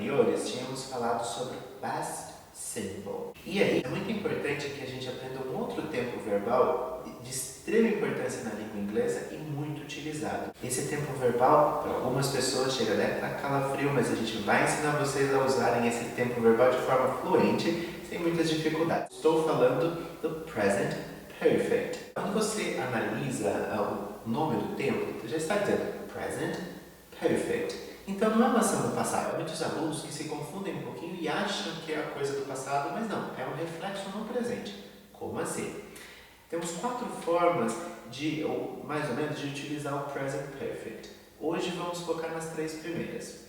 anteriores tínhamos falado sobre past simple. E aí, é muito importante que a gente aprenda um outro tempo verbal de extrema importância na língua inglesa e muito utilizado. Esse tempo verbal, para algumas pessoas, chega até a calafrio, mas a gente vai ensinar vocês a usarem esse tempo verbal de forma fluente, sem muitas dificuldades. Estou falando do present perfect. Quando você analisa o nome do tempo, já está dizendo present perfect. Então não é uma ação do passado. Há muitos alunos que se confundem um pouquinho e acham que é a coisa do passado, mas não, é um reflexo no presente. Como assim? Temos 4 formas ou mais ou menos, de utilizar o present perfect. Hoje vamos focar nas 3 primeiras.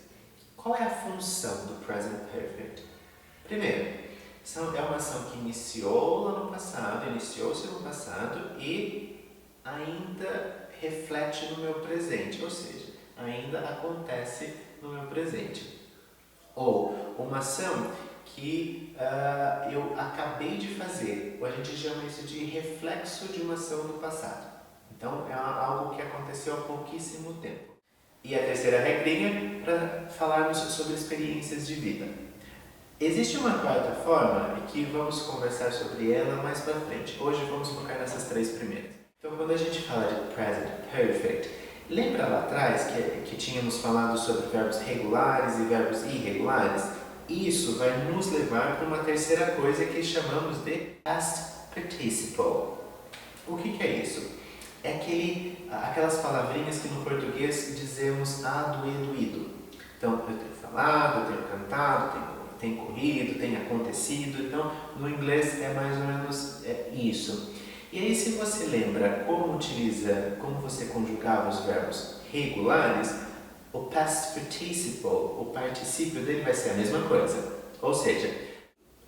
Qual é a função do present perfect? Primeiro, é uma ação que iniciou lá no passado, iniciou-se no passado e ainda reflete no meu presente, ou seja, ainda acontece no meu presente. Ou uma ação que eu acabei de fazer, ou a gente chama isso de reflexo de uma ação do passado. Então, é algo que aconteceu há pouquíssimo tempo. E a terceira regrinha, para falarmos sobre experiências de vida. Existe uma quarta forma, e que vamos conversar sobre ela mais para frente. Hoje vamos focar nessas 3 primeiras. Então, quando a gente fala de present perfect, lembra lá atrás que tínhamos falado sobre verbos regulares e verbos irregulares? Isso vai nos levar para uma terceira coisa que chamamos de past participle. O que é isso? É aquelas palavrinhas que no português dizemos ido. Então, eu tenho falado, eu tenho cantado, tem corrido, tem acontecido. Então, no inglês é mais ou menos isso. E aí, se você lembra como você conjugava os verbos regulares, o past participle, o particípio dele vai ser a mesma coisa. Ou seja,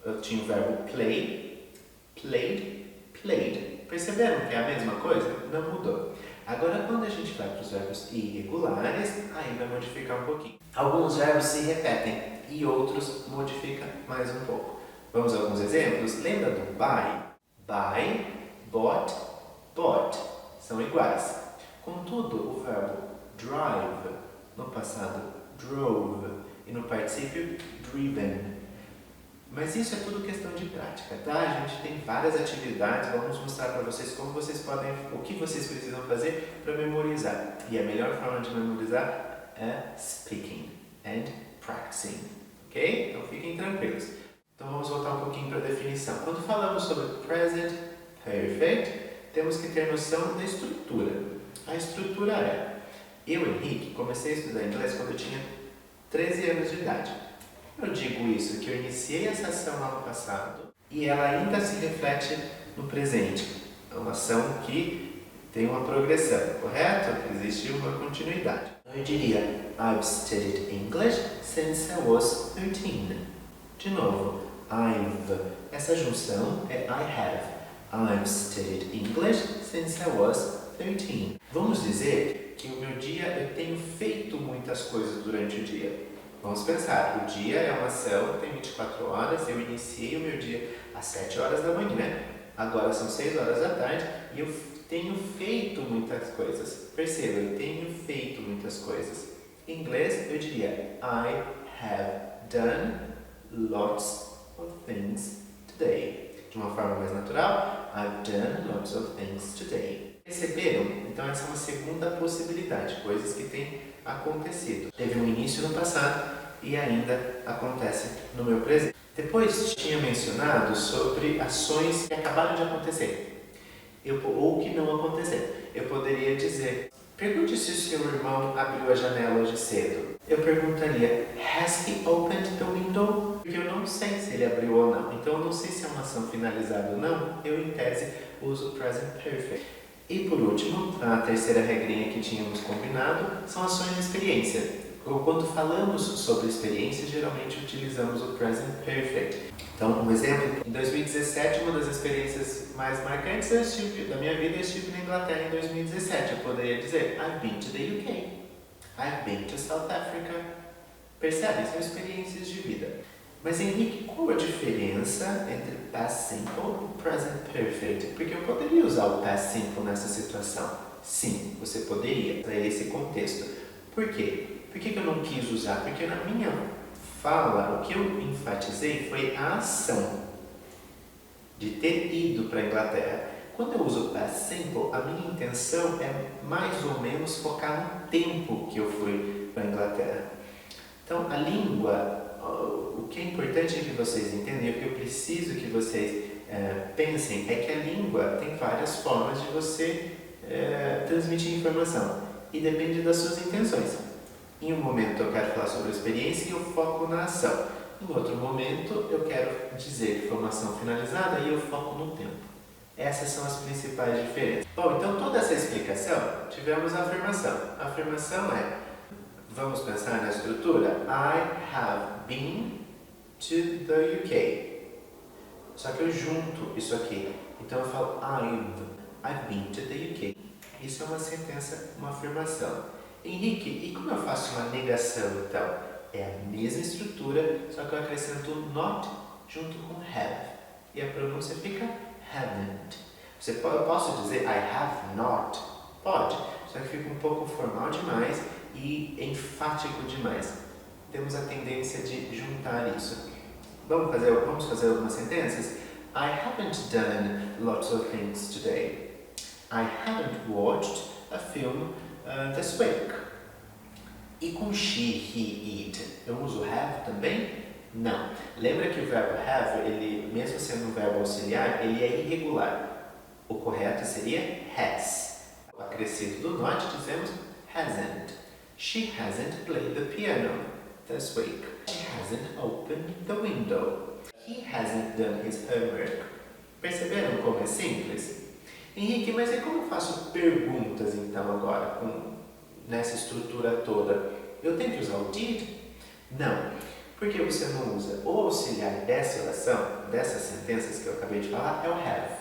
eu tinha o verbo play, played, played. Perceberam que é a mesma coisa? Não mudou. Agora, quando a gente vai para os verbos irregulares, aí vai modificar um pouquinho. Alguns verbos se repetem e outros modificam mais um pouco. Vamos a alguns exemplos? Lembra do buy? Buy, bought, bought. São iguais. Contudo, o verbo drive, no passado drove e no particípio driven. Mas isso é tudo questão de prática, tá? A gente tem várias atividades, vamos mostrar para vocês o que vocês precisam fazer para memorizar. E a melhor forma de memorizar é speaking and practicing, ok? Então fiquem tranquilos. Então vamos voltar um pouquinho para a definição. Quando falamos sobre present perfect, temos que ter noção da estrutura. A estrutura eu, Henrique, comecei a estudar inglês quando eu tinha 13 anos de idade. Eu digo isso, que eu iniciei essa ação lá no passado e ela ainda se reflete no presente. É uma ação que tem uma progressão, correto? Existe uma continuidade. Eu diria, I've studied English since I was 13. De novo, I've. Essa junção é I have. I've studied English since I was 13. Vamos dizer que o meu dia, eu tenho feito muitas coisas durante o dia. Vamos pensar, o dia é uma ação, tem 24 horas, eu iniciei o meu dia às 7 horas da manhã, agora são 6 horas da tarde e eu tenho feito muitas coisas. Perceba, eu tenho feito muitas coisas. Em inglês, eu diria I have done lots of things today. De uma forma mais natural, I've done lots of things today. Perceberam? Então essa é uma segunda possibilidade, coisas que têm acontecido. Teve um início no passado e ainda acontece no meu presente. Depois tinha mencionado sobre ações que acabaram de acontecer ou que não aconteceram. Eu poderia dizer, pergunte se o seu irmão abriu a janela hoje cedo. Eu perguntaria, has he opened the window? Porque eu não sei se ele abriu ou não. Então eu não sei se é uma ação finalizada ou não. Eu, em tese, uso o present perfect. E por último, a terceira regrinha que tínhamos combinado são ações de experiência. Quando falamos sobre experiência, geralmente utilizamos o present perfect. Então, um exemplo, em 2017, uma das experiências mais marcantes da minha vida, eu estive na Inglaterra em 2017. Eu poderia dizer, I've been to the UK, I've been to South Africa. Percebem? São experiências de vida. Mas Henrique, qual a diferença entre past simple e present perfect? Porque eu poderia usar o past simple nessa situação. Sim, você poderia, para esse contexto. Por quê? Por que eu não quis usar? Porque na minha fala, o que eu enfatizei foi a ação de ter ido para a Inglaterra. Quando eu uso past simple, a minha intenção é mais ou menos focar no tempo que eu fui para a Inglaterra. Então, a língua, o que é importante que vocês entendam, e o que eu preciso que vocês pensem, é que a língua tem várias formas de você transmitir informação e depende das suas intenções. Em um momento eu quero falar sobre a experiência e eu foco na ação. Em outro momento eu quero dizer que foi uma ação finalizada e eu foco no tempo. Essas são as principais diferenças. Bom, então toda essa explicação, tivemos a afirmação. A afirmação é, vamos pensar na estrutura, I have been to the UK. Só que eu junto isso aqui. Então eu falo I've been to the UK. Isso é uma sentença, uma afirmação. Henrique, e como eu faço uma negação então? É a mesma estrutura, só que eu acrescento not junto com have. E a pronúncia fica haven't. Eu posso dizer I have not? Pode, só que fica um pouco formal demais e enfático demais. Temos a tendência de juntar isso. Vamos fazer algumas sentenças? I haven't done lots of things today. I haven't watched a film this week. E com she, he, it, eu uso have também? Não. Lembra que o verbo have, ele, mesmo sendo um verbo auxiliar, ele é irregular. O correto seria has. O acrescido do not dizemos hasn't. She hasn't played the piano this week. She hasn't opened the window. He hasn't done his homework. Perceberam como é simples? Henrique, mas é como eu faço perguntas então agora, nessa estrutura toda? Eu tenho que usar o did? Não. Por que você não usa? O auxiliar dessa oração, dessas sentenças que eu acabei de falar, é o have.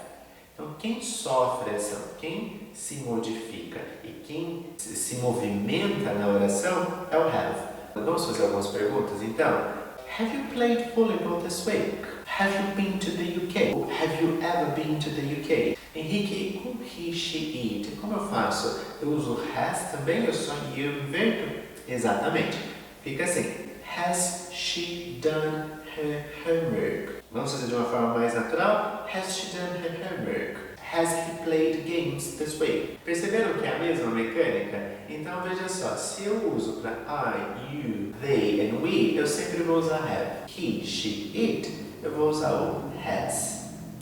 Então, quem sofre a ação, quem se modifica e quem se movimenta na oração é o have. Vamos fazer algumas perguntas então? Have you played volleyball this week? Have you been to the UK? Have you ever been to the UK? Henrique, com he, she, it, como eu faço? Eu uso has também, eu só inverto? Exatamente. Fica assim. Has she done her homework? Vamos fazer de uma forma mais natural? Has she done her homework? Has he played games this week? Perceberam que é a mesma mecânica? Então veja só, se eu uso para I, you, they and we, eu sempre vou usar have. He, she, it, eu vou usar o has.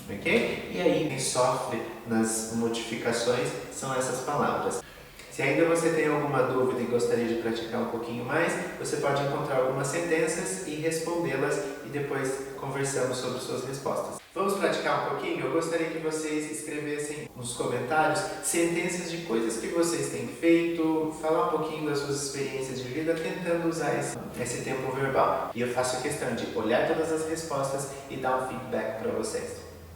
Ok? E aí quem sofre nas modificações são essas palavras. Se ainda você tem alguma dúvida e gostaria de praticar um pouquinho mais, você pode encontrar algumas sentenças e respondê-las e depois conversamos sobre suas respostas. Vamos praticar um pouquinho? Eu gostaria que vocês escrevessem nos comentários sentenças de coisas que vocês têm feito, falar um pouquinho das suas experiências de vida, tentando usar esse tempo verbal. E eu faço questão de olhar todas as respostas e dar um feedback para vocês.